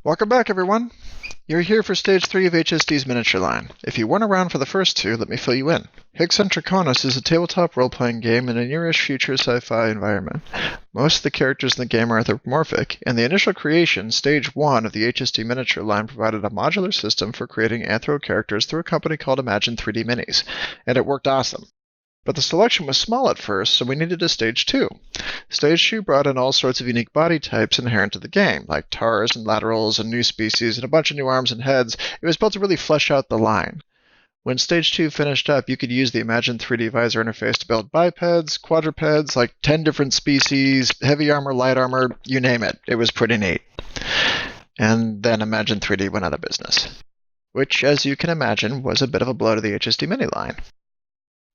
Welcome back, everyone. You're here for Stage 3 of HSD's miniature line. If you weren't around for the first two, let me fill you in. SVNT DRACONES is a tabletop role-playing game in a nearish future sci-fi environment. Most of the characters in the game are anthropomorphic, and the initial creation, Stage 1 of the HSD miniature line, provided a modular system for creating anthro characters through a company called Imagine 3D Minis, and it worked awesome. But the selection was small at first, so we needed a Stage 2. Stage 2 brought in all sorts of unique body types inherent to the game, like tars and laterals and new species and a bunch of new arms and heads. It was built to really flesh out the line. When Stage 2 finished up, you could use the Imagine 3D Visor interface to build bipeds, quadrupeds, like 10 different species, heavy armor, light armor, you name it. It was pretty neat. And then Imagine 3D went out of business, which, as you can imagine, was a bit of a blow to the HSD Mini line.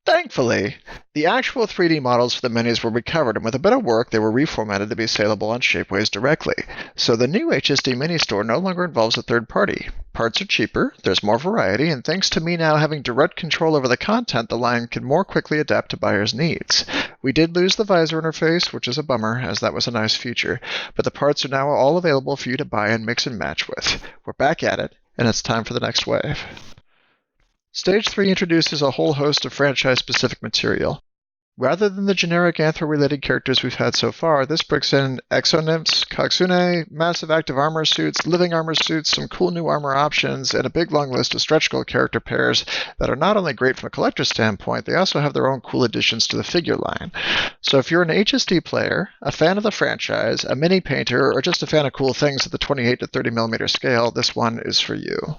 Thankfully, the actual 3D models for the minis were recovered, and with a bit of work, they were reformatted to be saleable on Shapeways directly. So the new HSD Mini store no longer involves a third party. Parts are cheaper, there's more variety, and thanks to me now having direct control over the content, the line can more quickly adapt to buyers' needs. We did lose the visor interface, which is a bummer, as that was a nice feature, but the parts are now all available for you to buy and mix and match with. We're back at it, and it's time for the next wave. Stage 3 introduces a whole host of franchise-specific material. Rather than the generic anthro-related characters we've had so far, this brings in exonymphs, katsune, massive active armor suits, living armor suits, some cool new armor options, and a big long list of stretch goal character pairs that are not only great from a collector's standpoint, they also have their own cool additions to the figure line. So if you're an HSD player, a fan of the franchise, a mini painter, or just a fan of cool things at the 28 to 30mm scale, this one is for you.